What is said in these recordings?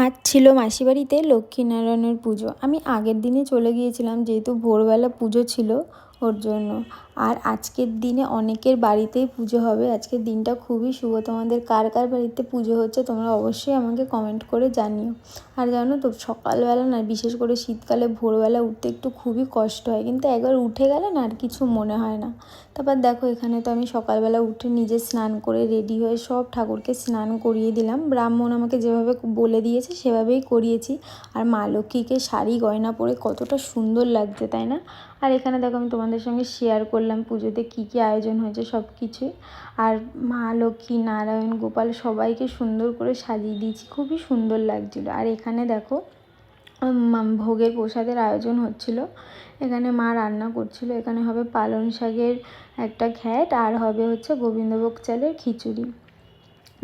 আজ ছিল মাসিবাড়িতে লক্ষ্মীনারায়ণের পুজো। আমি আগের দিনে চলে গিয়েছিলাম, যেহেতু ভোরবেলা পুজো ছিল ওর জন্য। আর আজকের দিনে অনেকের বাড়িতেই পুজো হবে। আজকের দিনটা খুবই শুভ। তোমাদের কার কার বাড়িতে পুজো হচ্ছে তোমরা অবশ্যই আমাকে কমেন্ট করে জানিও। আর জানো তো, সকালবেলা না, বিশেষ করে শীতকালে ভোরবেলা উঠতে একটু খুবই কষ্ট হয়, কিন্তু একবার উঠে গেলে না আর কিছু মনে হয় না। তারপর দেখো, এখানে তো আমি সকালবেলা উঠে নিজে স্নান করে রেডি হয়ে সব ঠাকুরকে স্নান করিয়ে দিলাম। ব্রাহ্মণ আমাকে যেভাবে বলে দিয়েছে সেভাবেই করিয়েছি। আর মা লক্ষ্মীকে শাড়ি গয়না পরে কতটা সুন্দর লাগছে, তাই না? আর এখানে দেখো, আমি তোমাদের সঙ্গে শেয়ার করলাম পুজোতে কী কী আয়োজন হয়েছে সব কিছুই। আর মা লক্ষ্মী, নারায়ণ, গোপাল সবাইকে সুন্দর করে সাজিয়ে দিয়েছি, খুবই সুন্দর লাগছিলো। আর এখানে দেখো, ভোগের প্রসাদের আয়োজন হচ্ছিল। এখানে মা রান্না করছিল। এখানে হবে পালং শাকের একটা ঘ্যাট, আর হবে হচ্ছে গোবিন্দভোগ চালের খিচুড়ি।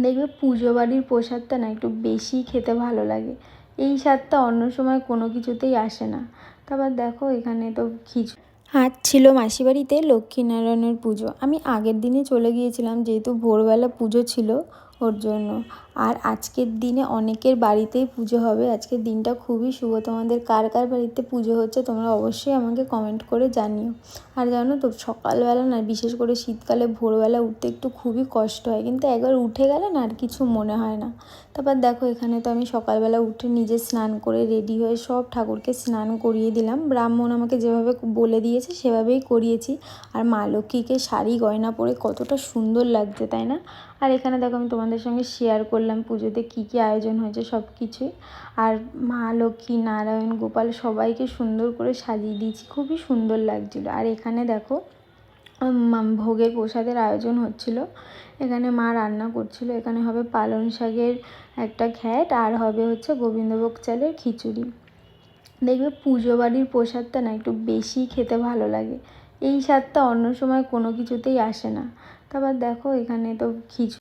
দেখবে পুজো বাড়ির প্রসাদটা না একটু বেশি খেতে ভালো লাগে। এই স্বাদটা অন্য সময় কোনো কিছুতেই আসে না। তারপর দেখো, এখানে তো আজ ছিল মাসিবাড়িতে লক্ষ্মীনারায়ণের পুজো। আমি আগের দিনে চলে গিয়েছিলাম, যেহেতু ভোরবেলা পুজো ছিল ওর জন্য। আর আজকের দিনে অনেকের বাড়িতেই পুজো হবে। আজকের দিনটা খুবই শুভ। তোমাদের কার কার বাড়িতে পুজো হচ্ছে তোমরা অবশ্যই আমাকে কমেন্ট করে জানিও। আর জানো তো, সকালবেলা না, বিশেষ করে শীতকালে ভোরবেলা উঠতে একটু খুবই কষ্ট হয়, কিন্তু একবার উঠে গেলে না আর কিছু মনে হয় না। তারপর দেখো, এখানে তো আমি সকালবেলা উঠে নিজে স্নান করে রেডি হয়ে সব ঠাকুরকে স্নান করিয়ে দিলাম। ব্রাহ্মণ আমাকে যেভাবে বলে দিয়েছে সেভাবেই করিয়েছি। আর মা লক্ষ্মীকে শাড়ি গয়না পরে কতটা সুন্দর লাগছে, তাই না? আর এখানে দেখো, আমি তোমাদের সঙ্গে শেয়ার করলাম পুজোতে কী কী আয়োজন হয়েছে সব কিছুই। আর মা লক্ষ্মী, নারায়ণ, গোপাল সবাইকে সুন্দর করে সাজিয়ে দিয়েছি, খুবই সুন্দর লাগছিলো। আর এখানে দেখো, ভোগের প্রসাদের আয়োজন হচ্ছিল। এখানে মা রান্না করছিল। এখানে হবে পালং শাকের একটা ঘ্যাট, আর হবে হচ্ছে গোবিন্দভোগ চালের খিচুড়ি। দেখবে পুজো বাড়ির প্রসাদটা না একটু বেশি খেতে ভালো লাগে। এই স্বাদটা অন্য সময় কোনো কিছুতেই আসে না। তারপর দেখো, এখানে তো